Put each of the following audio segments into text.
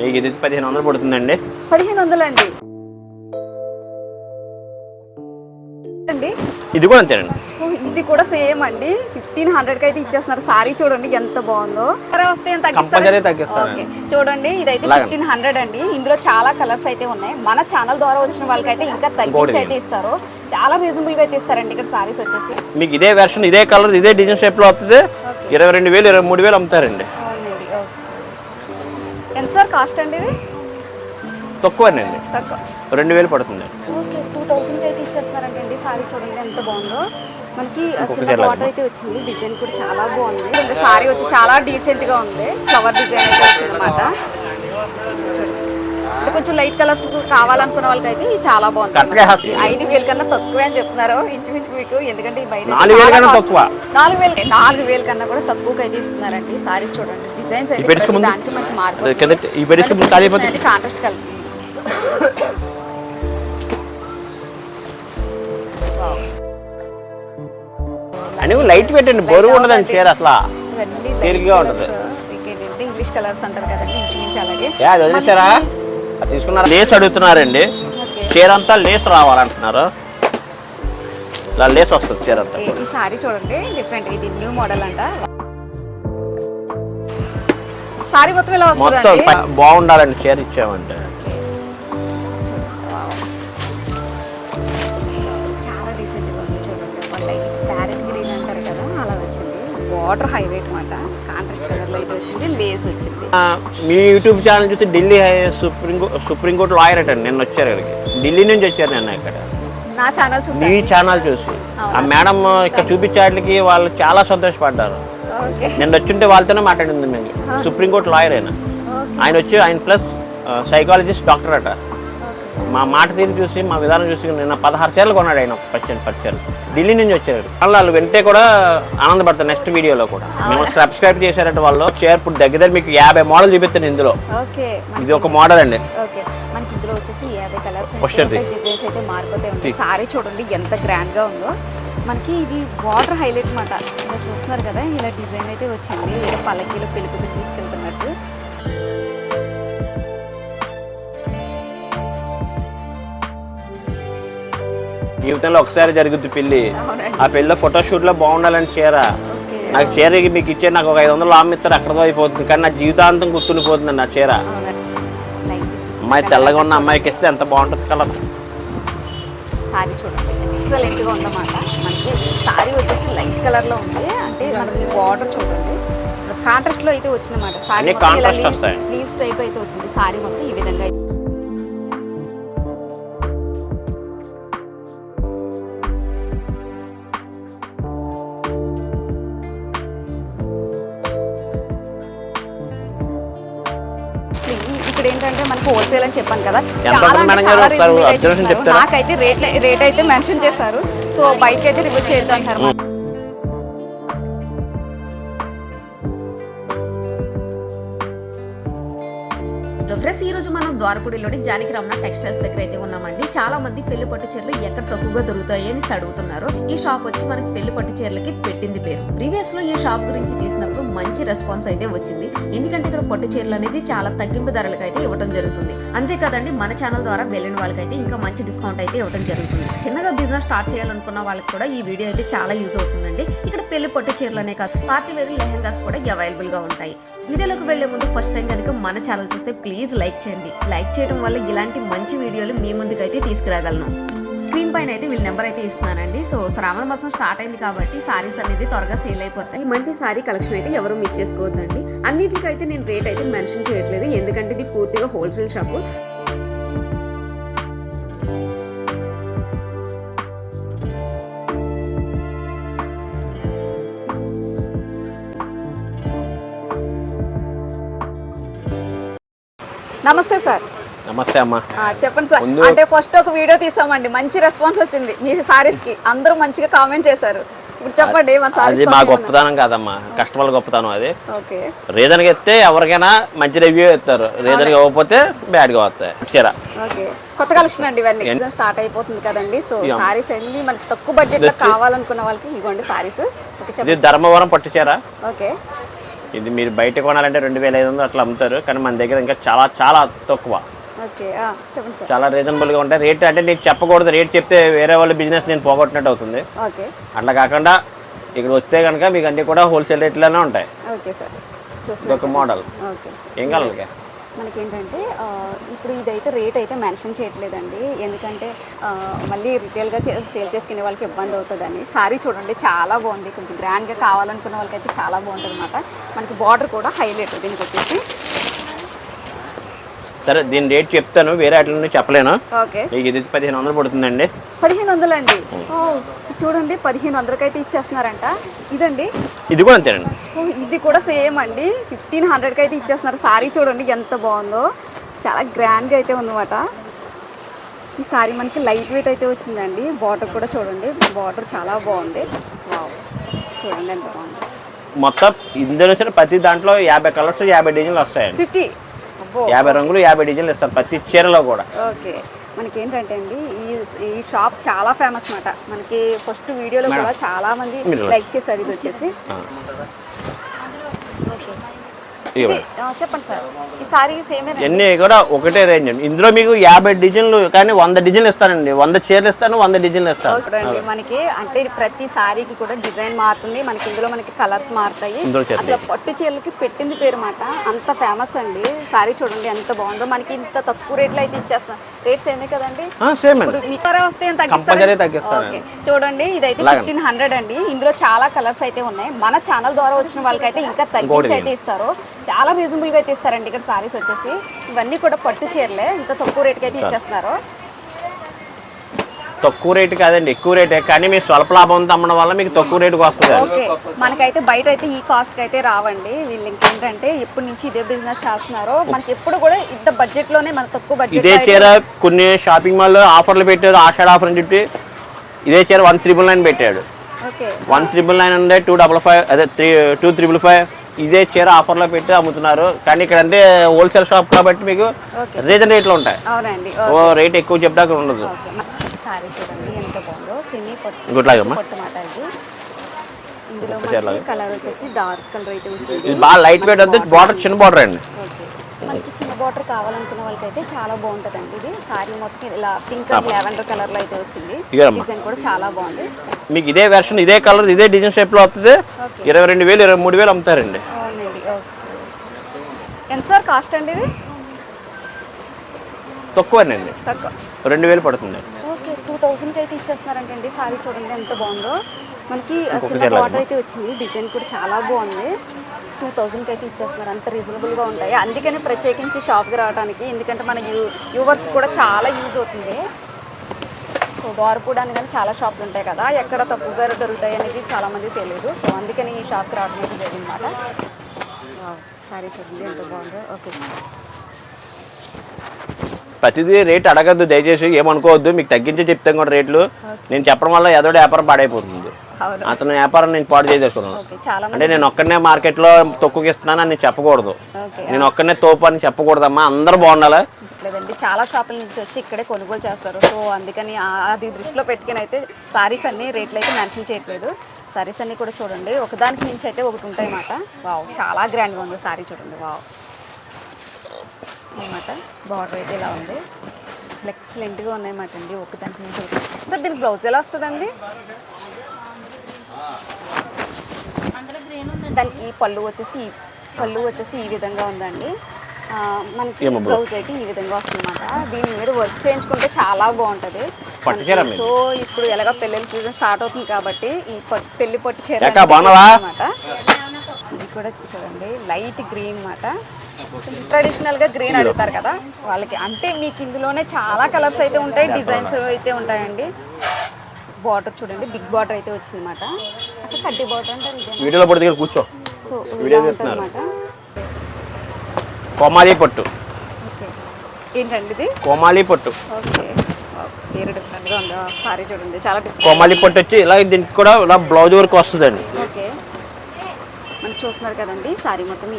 మీకు ఇది 1500 పడుతుందండి. 1500 అండి. ఇది కూడా అంతేనండి. ఇది కూడా సేమ్ అండి. 1500కి అయితే ఇచ్చేస్తున్నారు. సారీ చూడండి ఎంత బాగుందో. వస్తే తగ్గిస్తారు. చూడండి ఇదైతే 1500 అండి. ఇందులో చాలా కలర్స్ అయితే ఉన్నాయి. మన ఛానల్ ద్వారా వచ్చిన వాళ్ళకైతే ఇంకా తగ్గించి అయితే ఇస్తారు. చాలా రీజనబుల్ గా అయితే ఇస్తారండి ఇక్కడ సారీస్ వచ్చేసి. మీకు ఇదే వెర్షన్, ఇదే కలర్, ఇదే డిజైన్ షేప్ లో వస్తుంది. 22,000 23,000 అమ్ముతారండి. ఎంత సార్ కాస్ట్ అండి ఇది? తక్కువేనండి, 2000 పడుతుంది. 2000 అయితే ఇచ్చేస్తున్నారండి. సారీ చూడండి ఎంత బాగుందో. మనకి చిన్న బార్డర్ అయితే వచ్చింది. డిజైన్ కూడా చాలా బాగుంది. సారీ వచ్చి చాలా డీసెంట్ గా ఉంది. ఫ్లవర్ డిజైన్ అయితే వచ్చింది అనమాట. కొంచెం లైట్ కలర్స్ కావాలనుకున్న వాళ్ళకైతే చాలా బాగుంది. 5,000 కన్నా తక్కువే అని చెప్తున్నారు ఇంచుమించు మీకు. ఎందుకంటే బయట 4,000 కన్నా కూడా తక్కువకి అయితే ఇస్తున్నారండి. సారీ చూడండి డిజైన్స్ అయితే దానికి మనకి మార్కెట్ కాంట్రాస్ట్ కలర్. అని లైట్ పెట్టండి, బరువు ఉండదండి చీర. అసలు తేలిగ్గా ఉంటుంది. ఇంగ్లీష్ కలర్స్ అంటారు కదండి ఇంచుమించు అలాగే. అది వదిలేసారా? అది తీసుకున్నారా? లేస్ అడుగుతున్నారండి. చీర అంతా లేస్ రావాలంటున్నారు. ఇలా లేస్ వస్తుంది చీర అంతా. ఈ సారీ చూడండి డిఫరెంట్. ఇది న్యూ మోడల్ అంట. సారీ మొత్తం ఇలా వస్తుంది. బాగుండాలండి చీర ఇచ్చామంటే. చాలా డీసెంట్ గా ఉంది చూడండి. ప్యారెట్ గ్రీన్ అంటారు కదా అలా వచ్చింది. వాటర్ హైలైట్ మాట. కాంట్రాస్ట్ కలర్ లో అయితే వచ్చింది. లేస్ వచ్చింది. మీ యూట్యూబ్ ఛానల్ చూసి ఢిల్లీ సుప్రీంకోర్టు లాయర్ అటండి. నిన్న వచ్చారు ఇక్కడికి. ఢిల్లీ నుంచి వచ్చారు నిన్న ఇక్కడ. నా ఛానల్ చూసి, మీ ఛానల్ చూసి ఆ మేడం ఇక్కడ చూపించేటికి వాళ్ళు చాలా సంతోషపడ్డారు. నిన్న వచ్చింటే వాళ్ళతోనే మాట్లాడింది. మేము సుప్రీంకోర్టు లాయర్ ఆయన వచ్చి ఆయన ప్లస్ సైకాలజిస్ట్ డాక్టర్ అట. మా మాట తీరు చూసి, మా విధానం చూసి నిన్న 16 చీరలు కొన్నాడు ఆయన. 10 చీరలు ఢిల్లీ నుంచి వచ్చారు. వాళ్ళు వింటే కూడా ఆనందపడతారు. నెక్స్ట్ వీడియోలో కూడా మేము సబ్స్క్రైబ్ చేశారట వాళ్ళు. చీర ఇప్పుడు దగ్గర మీకు 50 మోడల్ చూపిస్తాను ఇందులో. ఇది ఒక మోడల్ అండి. మనకి ఇందులో వచ్చేసి 50 కలర్స్ డిజైన్స్ అయితే మారిపోతే ఉంటాయి. సారీ చూడండి ఎంత గ్రాండ్ గా ఉందో. మనకి ఇది వాటర్ హైలైట్ మాట. ఇలా చూస్తున్నారు కదా, ఇలా డిజైన్ అయితే వచ్చింది. ఇలా పల్లకీలో పెళ్లికి తీసుకెళ్తున్నట్టు. జీవితంలో ఒకసారి జరుగుద్ది పెళ్లి. ఆ పెళ్లిలో ఫోటోషూట్ లో బాగుండాలని చీర. నాకు చీర మీకు ఇచ్చే నాకు ఒక 500 అమ్మిస్తారు. అక్కడతో అయిపోతుంది. కానీ నా జీవితాంతం గుర్తుండిపోతుంది నా చీర. అమ్మాయి తెల్లగా ఉన్న అమ్మాయికి ఇస్తే ఎంత బాగుంటుంది కలర్. సారీ చూడండి ఎక్సలెంట్ గా ఉందన్నమాట. మనకి సారీ వచ్చేసి లైట్ కలర్ లో ఉంది. అంటే మనకి బార్డర్ చూడండి కాంట్రాస్ట్ లో అయితే వచ్చిందన్నమాట. సారీ లీవ్స్ టైప్ అయితే వచ్చింది. సారీ మొత్తం ఈ విధంగా. ఇక్కడ ఏంటంటే మనకు హోల్సేల్ అని చెప్పాను కదా, నాకైతే రేట్ అయితే మెన్షన్ చేస్తారు. సో బైక్ అయితే రివ్యూ చేయొద్దు అంటారు. ఫ్రెండ్స్ ఈ రోజు మనం ద్వారపూడిలోని జానకి రమణ టెక్స్టైల్స్ దగ్గర అయితే ఉన్నామండి. చాలా మంది పెళ్లి పట్టు చీరలు ఎక్కడ తక్కువగా దొరుకుతాయి అని అడుగుతున్నారు. ఈ షాప్ వచ్చి మనకి పెళ్లి పట్టు చీరలకి పెట్టింది పేరు. ప్రీవియస్ లో ఈ షాప్ గురించి తీసినప్పుడు మంచి రెస్పాన్స్ అయితే వచ్చింది. ఎందుకంటే ఇక్కడ పట్టు చీరలు అనేది చాలా తగ్గింపు ధరలకు అయితే ఇవ్వడం జరుగుతుంది. అంతేకాదండి మన ఛానల్ ద్వారా వెళ్ళిన వాళ్ళకైతే ఇంకా మంచి డిస్కౌంట్ అయితే ఇవ్వడం జరుగుతుంది. చిన్నగా బిజినెస్ స్టార్ట్ చేయాలనుకున్న వాళ్ళకి కూడా ఈ వీడియో అయితే చాలా యూజ్ అవుతుందండి. ఇక్కడ పెళ్లి పట్టు చీరలనే కాదు పార్టీ వేర్ లెహంగాస్ కూడా అవైలబుల్ గా ఉంటాయి. వీడియోలోకి వెళ్లే ముందు ఫస్ట్ టైం కనుక మన ఛానల్ చూస్తే ప్లీజ్ లైక్ చేయండి. లైక్ చేయడం వల్ల ఇలాంటి మంచి వీడియోలు మీ ముందుకు అయితే తీసుకురాగలను. స్క్రీన్ పైన అయితే వీళ్ళ నెంబర్ అయితే ఇస్తున్నానండి. సో శ్రావణ మాసం స్టార్ట్ అయింది కాబట్టి సారీస్ అనేది త్వరగా సేల్ అయిపోతాయి. మంచి సారీ కలెక్షన్ అయితే ఎవరు మిస్ చేసుకోవద్దండి. అన్నిటికైతే నేను రేట్ అయితే మెన్షన్ చేయట్లేదు, ఎందుకంటే ఇది పూర్తిగా హోల్సేల్ షాపు. నమస్తే సార్. నమస్తే అమ్మా. చెప్పండి సార్. అంటే ఫస్ట్ ఒక వీడియో తీసామండి, మంచి రెస్పాన్స్ వచ్చింది మీ సారీస్ కి. అందరూ మంచిగా కామెంట్ చేశారు. ఇప్పుడు చెప్పండి మన సారీస్. అది మా గొప్పతనం కాదమ్మా, కస్టమర్ల గొప్పతనం. అది రీజన్ గా ఎత్తే ఎవరికైనా మంచి రివ్యూ ఇస్తారు, రీజన్ గా ఇవ్వకపోతే బ్యాడ్ గా వస్తాయి. కొత్త కలెక్షన్ అండి ఇవన్నీ. స్టార్ట్ అయిపోతుంది కదండి. సో సారీస్ అన్ని మనకి తక్కువ బడ్జెట్ లో కావాలనుకున్న వాళ్ళకి ఇవ్వండి సారీస్. ధర్మవరం పట్టు చీర. ఓకే ఇది మీరు బయట కొనాలంటే 2500 అట్లా అమ్ముతారు, కానీ మన దగ్గర ఇంకా చాలా చాలా తక్కువ. ఓకే చెప్పండి సార్. చాలా రీజనబుల్గా ఉంటాయి. రేట్ అంటే నీకు చెప్పకూడదు, రేట్ చెప్తే వేరే వాళ్ళ బిజినెస్ నేను పోగొట్టినట్టు అవుతుంది. ఓకే, అట్లా కాకుండా ఇక్కడ వస్తే కనుక మీకు అన్నీ కూడా హోల్సేల్ రేట్లోనే ఉంటాయి. ఓకే సార్, ఇది ఒక మోడల్. ఓకే, ఏం కావాలి మనకేంటంటే ఇప్పుడు ఇదైతే రేట్ అయితే మెన్షన్ చేయట్లేదండి, ఎందుకంటే మళ్ళీ రిటైల్గా సేల్ చేసుకునే వాళ్ళకి ఇబ్బంది అవుతుందని. సారీ చూడండి చాలా బాగుంది, కొంచెం గ్రాండ్గా కావాలనుకున్న వాళ్ళకైతే చాలా బాగుంటుంది అనమాట. మనకి బార్డర్ కూడా హైలైట్ దీనికి వచ్చేసి. సరే దీని రేట్ చెప్తాను, వేరే వాటి చెప్పలేను. ఓకే, మీకు ఇది 1500 పడుతుందండి. 1500 అండి? చూడండి 1500కి అయితే ఇచ్చేస్తున్నారంట. ఇదండి ఇది కూడా అంతేనండి. ఇది కూడా సేమ్ అండి, 1500కి అయితే ఇచ్చేస్తున్నారు. సారీ చూడండి ఎంత బాగుందో, చాలా గ్రాండ్గా అయితే ఉందన్నమాట. ఈ సారీ మనకి లైట్ వెయిట్ అయితే వచ్చిందండి. బార్డర్ కూడా చూడండి, బార్డర్ చాలా బాగుంది. వావ్, చూడండి ఎంత బాగుంది. మొత్తం ఇందులో ప్రతి దాంట్లో 50 కలర్స్ 50 డిజైన్లు వస్తాయండి. 50 రంగులు 50 డిజైన్లు ఇస్తారు ప్రతి చీరలో కూడా. ఓకే, మనకి ఏంటంటే అండి ఈ షాప్ చాలా ఫేమస్ అన్నమాట. మనకి ఫస్ట్ వీడియోలో కూడా చాలా మంది లైక్ చేశారు. ఇది వచ్చేసి చెప్పండి సార్, ఈ సారీ సేమ్ అన్నీ కూడా ఒకటే రేంజ్ అండి. ఇందులో మీకు 50 డిజైన్లు కానీ 100 డిజైన్లు ఇస్తానండి. 100 చీరలు ఇస్తాను, 100 డిజైన్లు ఇస్తాను. చూడండి మనకి అంటే ప్రతి సారీకి కూడా డిజైన్ మారుతుంది. మనకి ఇందులో మనకి కలర్స్ మారుతాయి. అసలు పట్టు చీరలకి పెట్టింది పేరు మాట, అంత ఫేమస్ అండి. సారీ చూడండి ఎంత బాగుందో. మనకి ఇంత తక్కువ రేట్లో అయితే ఇచ్చేస్తాం. రేట్ సేమే కదండి? ఇప్పుడు మీరే వస్తే తగ్గిస్తారు. చూడండి ఇదైతే 1500 అండి. ఇందులో చాలా కలర్స్ అయితే ఉన్నాయి. మన ఛానల్ ద్వారా వచ్చిన వాళ్ళకైతే ఇంకా తగ్గించి అయితే ఇస్తారు. చాలా రీజనబుల్ గా అయితే ఇస్తారండి ఇక్కడ సారీస్ వచ్చేసి. ఇవన్నీ కూడా పట్టు చీరలే, ఇంత తక్కువ రేట్కి అయితే ఇచ్చేస్తున్నారు. తక్కువ రేటు కాదండి, ఎక్కువ రేటే, కానీ మీ స్వల్ప లాభంతో అమ్మడం వల్ల మీకు తక్కువ రేటుకి వస్తుంది. ఓకే, మనకైతే బయట అయితే ఈ కాస్ట్కి అయితే రావండి. వీళ్ళు ఇంకేంటంటే ఎప్పటి నుంచి ఇదే బిజినెస్ చేస్తున్నారు. మనకి ఎప్పుడు కూడా ఇంత బడ్జెట్ లోనే, మన తక్కువ బడ్జెట్. ఇదే చీర కొన్ని షాపింగ్ మాల్ ఆఫర్లు పెట్టారు, ఆషాఢ ఆఫర్ అని చెప్పి ఇదే చీర 1999 పెట్టాడు. 1999 అంటే 255, అదే 2355. ఇదే చీర ఆఫర్లో పెట్టి అమ్ముతున్నారు. కానీ ఇక్కడ అంటే హోల్సేల్ షాప్ కాబట్టి మీకు రీజన్ రేట్లు ఉంటాయి. అవునండి, ఓ రేట్ ఎక్కువ చెప్పడానికి ఉండదు. సారీ చూడండి ఎంత బాగుందో, సెమీ పట్టు మాట ఇది. ఇందులో కలర్ వచ్చేసి డార్క్ కలర్ అయితే వచ్చింది. ఇది బాగా లైట్ వెయిట్ ఉంది, బార్డర్ చిన్న బార్డర్ అండి. మనకి చిన్న బార్డర్ కావాలనుకున్న వాళ్ళకైతే చాలా బాగుంటుందండి. ఇది సారీ మొత్తం ఇలా పింక్ అండ్ లావెండర్ కలర్ లో అయితే వచ్చింది. డిజైన్ కూడా చాలా బాగుంది. మీకు ఇదే వెర్షన్, ఇదే కలర్, ఇదే డిజైన్ షేప్ లో వస్తుంది. 22,000 23,000 అమ్ముతారండి. అవునండి. ఎంత సార్ కాస్ట్ అండి ఇది? తక్కువేనండి, 2000 పడుతుంది. ఓకే, 2000కి అయితే ఇచ్చేస్తున్నారంటండి. సారీ చూడండి ఎంత బాగుందో. మనకి చిన్న బార్డర్ అయితే వచ్చింది, డిజైన్ కూడా చాలా బాగుంది. 2000కి అయితే ఇచ్చేస్తున్నారు. అంత రీజనబుల్గా ఉంటాయి. అందుకని ప్రత్యేకించి షాప్కి రావడానికి, ఎందుకంటే మన వ్యూవర్స్ కూడా చాలా యూజ్ అవుతుంది. సో ద్వారపూడానికి కానీ చాలా షాపులు ఉంటాయి కదా, ఎక్కడ తక్కువగా దొరుకుతాయి అనేది చాలామంది తెలియదు. సో అందుకని ఈ షాప్కి రావడం అయితే జరిగిందన్నమాట. సారీ చూడండి ఎంత బాగుందో. ఓకే, ప్రతిదీ రేట్ అడగద్దు దయచేసి, ఏమనుకోవద్దు. మీకు తగ్గించి చెప్తాం కూడా రేట్లు. నేను చెప్పడం వల్ల ఏదో వ్యాపారం పాడైపోతుంది. అతను వ్యాపారం నేను పాడు చేసేసుకున్నాను. అంటే నేను ఒక్కడనే మార్కెట్లో తక్కువకి ఇస్తున్నాను అని చెప్పకూడదు. నేను ఒక్కడనే తోపు అని చెప్పకూడదమ్మా, అందరూ బాగుండాలి. లేదండి, చాలా షాపుల నుంచి వచ్చి ఇక్కడే కొనుగోలు చేస్తారు. సో అందుకని అది దృష్టిలో పెట్టుకుని అయితే సారీస్ అన్ని రేట్లు అయితే మెన్షన్ చేయట్లేదు. సారీస్ అన్ని కూడా చూడండి ఒకదానికి మించి అయితే ఒకటి ఉంటాయి అన్నమాట. వావ్, చాలా గ్రాండ్గా ఉంది సారీ చూడండి. వావ్ అన్నమాట. బార్డర్ అయితే ఇలా ఉంది, ఎక్సలెంట్గా ఉన్నాయన్నమాట అండి. ఒకదానికి మించి ఒకటి. సార్ దీనికి బ్లౌజ్ ఎలా వస్తుందండి? దానికి పళ్ళు వచ్చేసి ఈ విధంగా ఉందండి. మనకి బ్లౌజ్ అయితే ఈ విధంగా వస్తుంది అన్నమాట. దీని మీద వర్క్ చేయించుకుంటే చాలా బాగుంటుంది. సో ఇప్పుడు ఎలాగో పెళ్ళిళ్ళ సీజన్ స్టార్ట్ అవుతుంది కాబట్టి ఈ పెళ్లి పట్టు చీర అన్నమాట. ఇది కూడా చూడండి లైట్ గ్రీన్ అన్నమాట. ట్రెడిషనల్గా గ్రీన్ అడుగుతారు కదా వాళ్ళకి. అంటే మీకు ఇందులోనే చాలా కలర్స్ అయితే ఉంటాయి, డిజైన్స్ అయితే ఉంటాయండి. బార్డర్ చూడండి, బిగ్ బార్డర్ అయితే వచ్చింది అన్నమాట. అక్కడ కడ్డీ బార్డర్ అంటే వీడియోలో పడితే కూర్చో. సో ఇలా ఉంటుంది అన్నమాట. కోమాలి పట్టు. ఓకే, ఏంటండి ఇది? కోమాలి పట్టు. ఓకే, పేరు డిఫరెంట్గా ఉంది. సారీ చూడండి చాలా డిఫరెంట్. కోమాలి పట్టు వచ్చి ఇలా దీనికి కూడా ఇలా బ్లౌజ్ వర్క్ వస్తుందండి. ఓకే, మనకి చూస్తున్నారు కదండి సారీ మొత్తం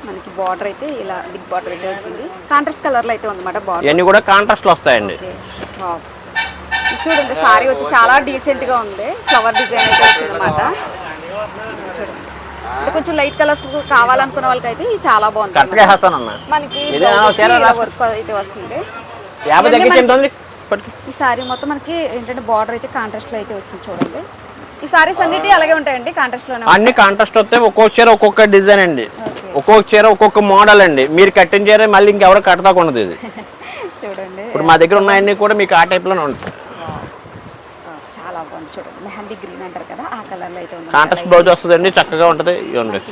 మనకి బార్డర్ అయితే ఇలా బిగ్ బార్డర్ అయితే వచ్చింది. కాంట్రాస్ట్ కలర్లో అయితే ఉందన్నమాట బార్డర్. ఇవన్నీ కూడా కాంట్రాస్ట్లో వస్తాయండి. చూడండి సారీ వచ్చి చాలా డీసెంట్గా ఉంది. ఫ్లవర్ డిజైన్ అయితే వచ్చిందన్నమాట. చూడండి అంటే కొంచెం లైట్ కలర్స్ కావాలనుకున్న వాళ్ళకి అయితే ఇది చాలా బాగుంది. కరెక్ట్గా వేస్తానన్నా. మనకి వర్క్ అయితే వస్తుంది. 50 తగ్గించి ఈ సారీ మొత్తం మనకి ఏంటంటే బార్డర్ అయితే కాంట్రాస్ట్ లో అయితే వచ్చింది చూడండి. ఈ సారీస్ అన్నిటి అలాగే ఉంటాయండి, కాంట్రాస్ట్ లోనే అన్ని కాంట్రాస్ట్ వస్తాయి. ఒక్కొక్క చీర ఒక్కొక్క డిజైన్ అండి, ఒక్కొక్క చీర ఒక్కొక్క మోడల్ అండి. మీరు కట్టిన చీర మళ్ళీ ఇంకెవరు కట్టదాకా ఉండదు ఇది. చూడండి ఇప్పుడు మా దగ్గర ఉన్నాయన్నీ కూడా మీకు ఆ టైప్ లోనే ఉంటాయి. చాలా బాగుంది చూడండి. మెహందీ గ్రీన్ అంటారు కదా, ఆ కలర్ లో అయితే ఉంది. కాంట్రాస్ట్ బ్లౌజ్ వస్తుందండి, చక్కగా ఉంటుంది.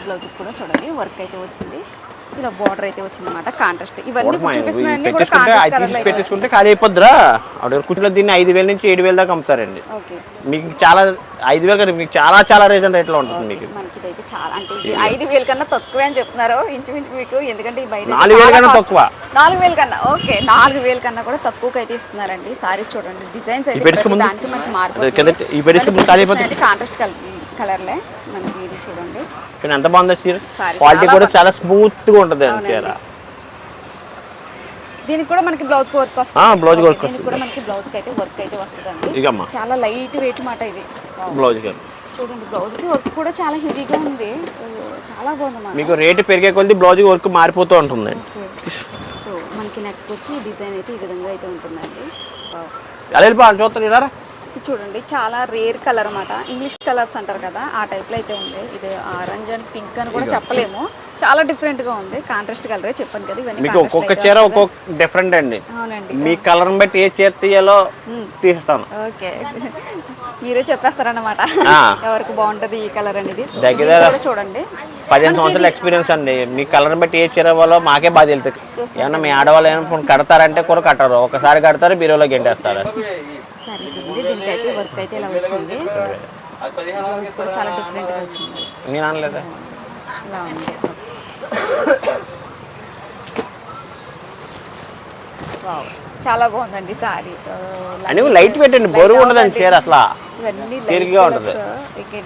బ్లౌజ్ కూడా చూడండి వర్క్ అయితే వచ్చింది, ఇలా బార్డర్ అయితే వచ్చింది అనమాట. కాంట్రాస్ట్ ఇవన్నీ చూపిస్తున్నాయండి కూడా కాంట్రాస్ట్ కలర్ లో పెట్టేసుకుంటే ఖాళీ అయిపోద్దిరా. ఆవిడ కుర్చీలో దీన్ని 5,000 నుంచి 7,000 దాకా అమ్ముతారండి. మీకు చాలా 5,000 కదా, మీకు చాలా చాలా రీజన్ రేట్లో ఉంటుంది. మీకు మనకి అయితే చాలా అంటే 5,000 కన్నా తక్కువే అని చెప్తున్నారు ఇంచుమించు మీకు, ఎందుకంటే ఈ బయట 4,000 కన్నా తక్కువ. 4,000 కన్నా ఓకే, 4,000 కన్నా కూడా తక్కువకి అయితే ఇస్తున్నారండి. సారీ చూడండి, డిజైన్స్ అయితే దానికి మనకి మారిపోతుంది. కాంట్రాస్ట్ కలర్లే మనకి ఇది చూడండి ఎంత బాగుంది చీర. క్వాలిటీ కూడా చాలా స్మూత్ గా ఉంటుంది చీర. దీనికి కూడా మనకి బ్లౌజ్ వర్క్ వస్తుంది. బ్లౌజ్ వర్క్ దీనికి కూడా మనకి బ్లౌజ్ కి అయితే వర్క్ అయితే వస్తుందండి. చాలా లైట్ వెయిట్ మాట ఇది. బ్లౌజ్ చూడండి, బ్లౌజ్ కి వర్క్ కూడా చాలా హెవీగా ఉంది, చాలా బాగుంది. మీకు రేట్ పెరిగే కొద్ది బ్లౌజ్ వర్క్ మారిపోతూ ఉంటుంది. సో మనకి నెక్స్ట్ వచ్చి డిజైన్ అయితే ఈ విధంగా అయితే ఉంటుందండి. చూస్తారా చూడండి, చాలా రేర్ కలర్ అన్నమాట. ఇంగ్లీష్ కలర్స్ అంటారు కదా, ఆ టైప్ లో అయితే ఉంది. ఇది ఆరెంజ్ అండ్ పింక్ అని కూడా చెప్పలేము, చాలా డిఫరెంట్ గా ఉంది. కాంట్రాస్ట్ కలరే చెప్పాను కదా. ఇవన్నీ మీకు ఒక్కొక్క చీర ఒక్కొక్క డిఫరెంట్ అండి. అవునండి, మీ కలర్ బట్టి ఏ చీర తీయాలో తీస్తాను. ఓకే, మీరే చెప్పేస్తారన్నమాట ఎవరికి బాగుంటది ఈ కలర్ అనేది. చూడండి 15 సంవత్సరాల ఎక్స్పీరియన్స్ అండి. మీ కలర్ బట్టి ఏ చీర ఇవ్వాలో మాకే బాగా తెలుస్తుంది. ఏమన్నా మీ ఆడవాళ్ళు ఏమైనా కడతారంటే కూడా కట్టరు, ఒకసారి కడతారు బీరోలో గెంటేస్తారు. సరే చూడండి, దీనికి అయితే వర్క్ అయితే ఇలా వచ్చింది, బ్లౌజ్ కూడా చాలా డిఫరెంట్ గా వచ్చింది. మీ నాన్నలేదా ఇలా ఉంది. చాలా బాగుందండి సారీ. అని లైట్ పెట్టండి, బరువు ఉండదండి చీర అసలు. ఇవన్నీ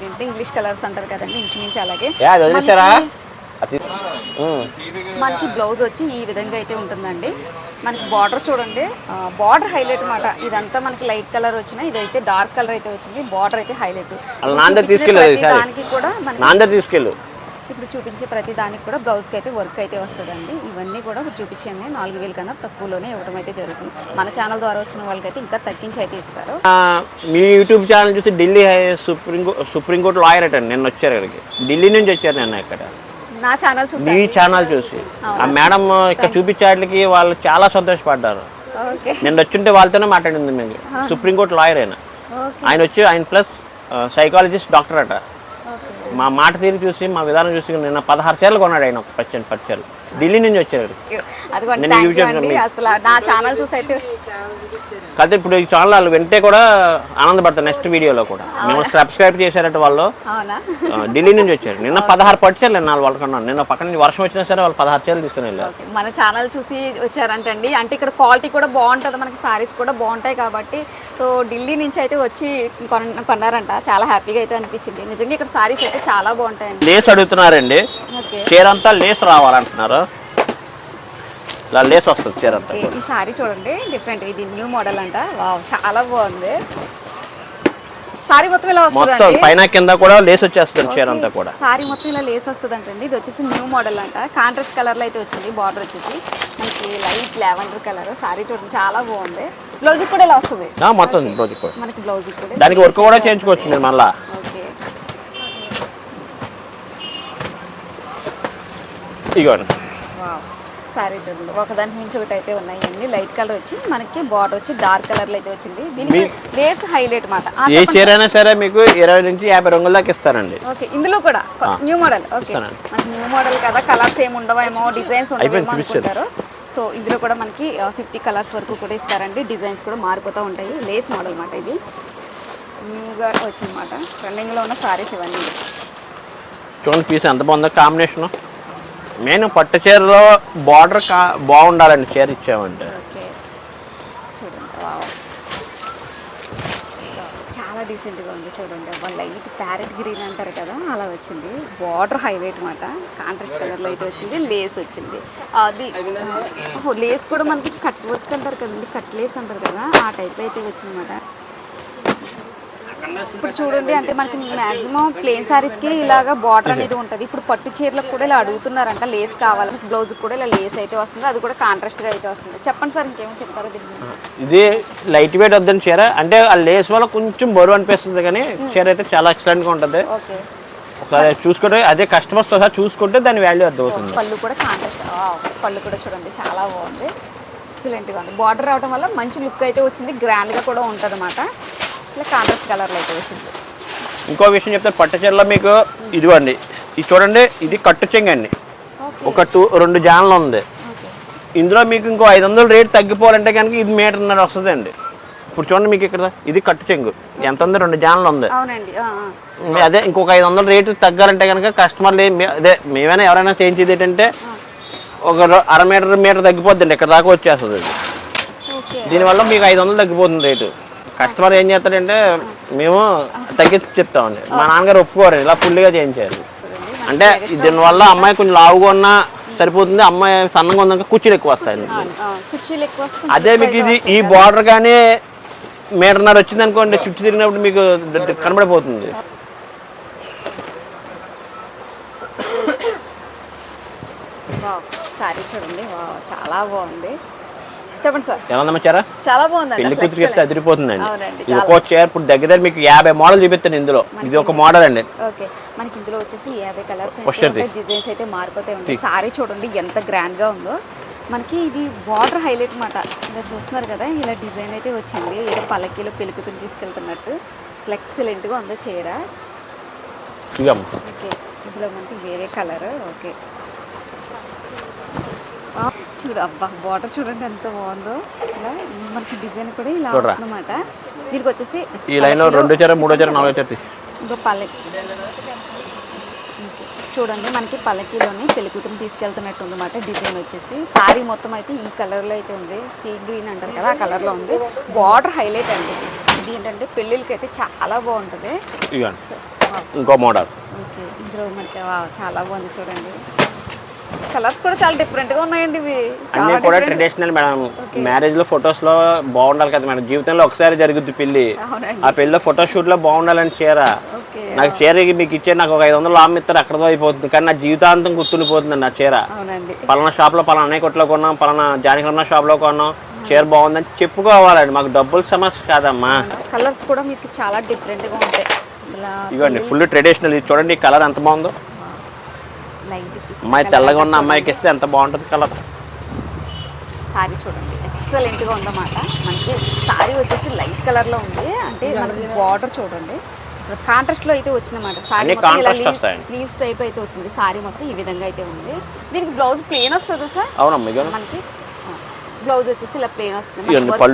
ఏంటంటే ఇంగ్లీష్ కలర్స్ అంటారు కదండి, ఇంచుమించు అలాగే. మనకి బ్లౌజ్ వచ్చి ఈ విధంగా అయితే ఉంటుందండి. మనకి బార్డర్ చూడండి, బార్డర్ హైలైట్ మాట. ఇదంతా మనకి లైట్ కలర్ వచ్చినా, ఇదైతే డార్క్ కలర్ అయితే వచ్చింది. బార్డర్ అయితే హైలైట్. దానికి కూడా ఇప్పుడు చూపించే ప్రతి దానికి కూడా బ్లౌజ్కి అయితే వర్క్ అయితే వస్తుందండి. ఇవన్నీ కూడా చూపించండి 4,000 కన్నా తక్కువలోనే ఇవ్వడం అయితే జరుగుతుంది. మన ఛానల్ ద్వారా వచ్చిన వాళ్ళకైతే ఇంకా తగ్గించి అయితే ఇస్తారు. మీ యూట్యూబ్ ఛానల్ చూసి ఢిల్లీ సుప్రీంకోర్టు లాయర్ అటండి నిన్న వచ్చారు ఇక్కడికి. ఢిల్లీ నుంచి వచ్చారు నిన్న ఇక్కడ. నా ఛానల్ చూసి, మీ ఛానల్ చూసి ఆ మేడం ఇక్కడ చూపించేట్లకి వాళ్ళు చాలా సంతోషపడ్డారు. నిన్న వచ్చుంటే వాళ్ళతోనే మాట్లాడింది. మేము సుప్రీంకోర్టు లాయర్ ఆయన వచ్చి ఆయన ప్లస్ సైకాలజిస్ట్ డాక్టర్ అట. మా మాట తీరు చూసి, మా విధానం చూసి నిన్న 16 చీరలు కొన్నాడు ఆయన. ఒక 10 చీరలు ఢిల్లీ నుంచి వచ్చారు. కాదు ఇప్పుడు ఈ ఛానల్ వాళ్ళు వింటే కూడా ఆనందపడతారు. నెక్స్ట్ వీడియోలో కూడా మేము సబ్స్క్రైబ్ చేశారట వాళ్ళు. ఢిల్లీ నుంచి వచ్చారు. నిన్న 16 పట్టు చీరలు నాలుగు వాళ్ళు కొన్నాను. నిన్న పక్కన నుంచి వర్షం వచ్చినా సరే వాళ్ళు 16 చీరలు తీసుకుని వెళ్ళారు. మన ఛానల్ చూసి వచ్చారంటండి. అంటే ఇక్కడ క్వాలిటీ కూడా బాగుంటుంది, మనకి సారీస్ కూడా బాగుంటాయి కాబట్టి. సో ఢిల్లీ నుంచి అయితే వచ్చి కొన్నారంట. చాలా హ్యాపీగా అయితే అనిపించింది. నిజంగా ఇక్కడ సారీస్ అయితే చాలా బాగుంటాయండి. లేస్ అడుగుతున్నారండి, చీర అంతా లేస్ రావాలంటున్నారు. ఇలా లేస్ వస్తుంది చీర అంతా. ఈ సారీ చూడండి డిఫరెంట్, ఇది న్యూ మోడల్ అంట. వావ్, చాలా బాగుంది. సారీ మొత్తం ఇలా వస్తుంది, పైన కింద కూడా లేస్ వచ్చేస్తుంది చీర అంతా కూడా. సారీ మొత్తం ఇలా లేస్ వస్తుంది అంటండి. ఇది వచ్చేసి న్యూ మోడల్ అంట. కాంట్రాస్ట్ కలర్ లో అయితే వచ్చింది. బార్డర్ వచ్చేసి మనకి లైట్ లావెండర్ కలర్. సారీ చూడండి చాలా బాగుంది. బ్లౌజ్ కూడా ఇలా వస్తుంది మొత్తం. బ్లౌజ్ కూడా మనకి బ్లౌజ్ కూడా దానికి వర్క్ కూడా చేయించుకోవచ్చు మీరు మళ్ళా. ఇగోండి సారీ చూడండి, ఒకదానికి మించి ఒకటి అయితే ఉన్నాయి. అన్ని లైట్ కలర్ వచ్చి మనకి బార్డర్ వచ్చి డార్క్ కలర్ లో అయితే వచ్చింది. దీనికి లేస్ హైలైట్ మాట. ఏ చీర అయినా సరే మీకు 20 నుంచి 50 రంగుల దాకా ఇస్తారండి. ఓకే, ఇందులో కూడా న్యూ మోడల్. ఓకే, మనకి న్యూ మోడల్ కదా, కలర్స్ ఏమి ఉండవేమో, డిజైన్స్ ఉండవేమో అనుకుంటారు. సో ఇందులో కూడా మనకి 50 కలర్స్ వరకు కూడా ఇస్తారండి. డిజైన్స్ కూడా మారిపోతూ ఉంటాయి. లేస్ మోడల్ మాట. ఇది న్యూగా వచ్చిందన్నమాట. ట్రెండింగ్ లో ఉన్న సారీస్ ఇవన్నీ. చూడండి పీస్ ఎంత బాగుందో కాంబినేషన్. మెయిన్ పట్టు చీరలో బార్డర్ బాగుండాలండి చీర ఇచ్చామంటే. చాలా డీసెంట్గా ఉంది చూడండి. లైట్ ప్యారెట్ గ్రీన్ అంటారు కదా, అలా వచ్చింది. బార్డర్ హైలైట్ మాట. కాంట్రాస్ట్ కలర్లో అయితే వచ్చింది. లేస్ వచ్చింది. అది లేస్ కూడా మనకి కట్ వర్క్ అంటారు కదండి, కట్ లేస్ అంటారు కదా, ఆ టైప్లో అయితే వచ్చిందన్నమాట. ఇప్పుడు చూడండి అంటే మనకి మాక్సిమం ప్లెయిన్ సారీస్కి ఇలాగా బార్డర్ అనేది ఉంటుంది. ఇప్పుడు పట్టు చీరలకు కూడా ఇలా అడుగుతున్నారంట లేస్ కావాలి, బ్లౌజ్ కూడా ఇలా లేస్ అయితే వస్తుంది, అది కూడా కాంట్రాస్ట్గా అయితే వస్తుంది. చెప్పండి సార్ ఇంకేమో చెప్తారో దీని గురించి. ఇది లైట్ వెయిట్ వద్దని చీర, అంటే ఆ లేస్ వల్ల కొంచెం బరువు అనిపిస్తుంది కానీ చీర అయితే చాలా ఎక్సలెంట్గా ఉంటుంది. ఓకే, ఒకసారి చూసుకుంటే అదే కస్టమర్స్ ఒకసారి చూసుకుంటే దాని వాల్యూ అర్థమవుతుంది. పళ్ళు కూడా కాంట్రాస్ట్, పళ్ళు కూడా చూడండి చాలా బాగుంది, ఎక్సలెంట్గా ఉంది. బార్డర్ రావడం వల్ల మంచి లుక్ అయితే వచ్చింది, గ్రాండ్గా కూడా ఉంటుంది అన్నమాట. ఇట్లా కాంట్రాస్ట్ కలర్లో అయితే వచ్చింది. ఇంకో విషయం చెప్తే పట్టు చీరలో మీకు ఇదిగోండి, ఇది చూడండి, ఇది కట్టు చెంగు అండి. ఒక 2 జాన్లు ఉంది. ఇందులో మీకు ఇంకో 500 రేట్ తగ్గిపోవాలంటే కనుక ఇది మీటర్న్నర వస్తుంది అండి. ఇప్పుడు చూడండి మీకు ఇక్కడ ఇది కట్టు చెంగు ఎంత ఉంది, 2 జాన్లు ఉంది. అవునండి. అదే ఇంకొక 500 రేటు తగ్గాలంటే కనుక కస్టమర్లు అదే మేమైనా ఎవరైనా చేయించేది ఏంటంటే ఒక 1/2 మీటర్ తగ్గిపోద్దండి, ఇక్కడ దాకా వచ్చేస్తుంది అది. దీనివల్ల మీకు 500 తగ్గిపోతుంది రేటు. కస్టమర్ ఏం చేస్తాడంటే మేము తగ్గించి చెప్తామండి, మా నాన్నగారు ఒప్పుకోరు ఇలా ఫుల్గా చేయించారు. అంటే దీనివల్ల అమ్మాయి కొంచెం లావుగా ఉన్నా సరిపోతుంది, అమ్మాయి సన్నగా ఉందాక కుర్చీలు ఎక్కువ వస్తాయి. అదే మీకు ఇది ఈ బార్డర్ కానీ మీటర్న్నర వచ్చింది అనుకోండి, చుట్టూ తిరిగినప్పుడు మీకు కనబడిపోతుంది. సారీ చూడండి, చాలా బాగుంది. చెప్పండి సార్. ఎలా ఉందమ్మా చీర? చాలా బాగుంది. పెళ్లి కూతురు చెప్తే అదిరిపోతుందండి. ఇది ఒక్కో చీర ఇప్పుడు దగ్గర మీకు 50 మోడల్ చూపిస్తాను. ఇందులో ఇది ఒక మోడల్ అండి. ఓకే, మనకి ఇందులో వచ్చేసి 50 కలర్స్ డిజైన్స్ అయితే మారిపోతే ఉంటాయి. సారీ చూడండి ఎంత గ్రాండ్ గా ఉందో. మనకి ఇది బార్డర్ హైలైట్ మాట, ఇలా చూస్తున్నారు కదా, ఇలా డిజైన్ అయితే వచ్చింది. ఏదో పల్లకీలో పెళ్లి కూతురు తీసుకెళ్తున్నట్టు అసలు ఎక్సలెంట్ గా ఉందో చీర. ఓకే, ఇందులో మనకి వేరే కలర్. ఓకే చూడు, అబ్బా బార్డర్ చూడండి ఎంత బాగుందో అసలు. మనకి డిజైన్ కూడా ఇలా వస్తుందన్నమాట. దీనికి వచ్చేసి ఈ లైన్ లో 2 చీర 3 చీర 4 చీర ఇంకో పల్లకి చూడండి, మనకి పల్లకీలోని పెళ్లి కూతురు తీసుకెళ్తున్నట్టు ఉందన్నమాట. డిజైన్ వచ్చేసి సారీ మొత్తం అయితే ఈ కలర్లో అయితే ఉంది, సీ గ్రీన్ అంటారు కదా ఆ కలర్లో ఉంది. బార్డర్ హైలైట్ అండి. ఇది ఏంటంటే పెళ్ళిళ్ళకి అయితే చాలా బాగుంటుంది. ఇంకో మోడల్. ఓకే, ఇందులో మనకి చాలా బాగుంది చూడండి. కలర్స్ కూడా చాలా డిఫరెంట్ గా ఉన్నాయండి. ఇవి అన్ని కూడా ట్రెడిషనల్ మేడం. మ్యారేజ్ లో ఫొటోస్ లో బాగుండాలి కదా మేడం, జీవితంలో ఒకసారి జరుగుద్ది పెళ్లి. ఆ పెళ్లిలో ఫోటో షూట్ లో బాగుండాలని చీర. నాకు చీర మీకు ఇచ్చే నాకు ఒక 500 ఆమెస్తారు అక్కడతో అయిపోతుంది, కానీ నా జీవితాంతం గుర్తుండిపోతుంది నా చీర. పలానా షాప్ లో పలానా అన్నయ్య కొట్లో కొన్నాం, పలానా జానికన్న షాప్ లో కొన్నాం, చీర బాగుందని చెప్పుకోవాలండి. మాకు డబ్బుల సమస్య కాదమ్మా. కలర్స్ కూడా మీకు చాలా డిఫరెంట్ గా ఉంటాయి అసలు. ఇవ్వండి ఫుల్ ట్రెడిషనల్. ఇది చూడండి ఈ కలర్ ఎంత బాగుందో. అమ్మాయి తెల్లగా ఉన్న అమ్మాయికి ఇస్తే ఎంత బాగుంటుంది కలర్. సారీ చూడండి ఎక్సలెంట్గా ఉందన్నమాట. మనకి సారీ వచ్చేసి లైట్ కలర్లో ఉంది, అంటే మనకి బార్డర్ చూడండి అసలు కాంట్రాస్ట్లో అయితే వచ్చిందన్నమాట. సారీ లీవ్స్ టైప్ అయితే వచ్చింది. సారీ మొత్తం ఈ విధంగా అయితే ఉంది. దీనికి బ్లౌజ్ ప్లెయిన్ వస్తుందా సార్? అవునమ్మా, మనకి బ్లౌజ్ వచ్చేసి ఇలా ప్లెయిన్ వస్తుంది.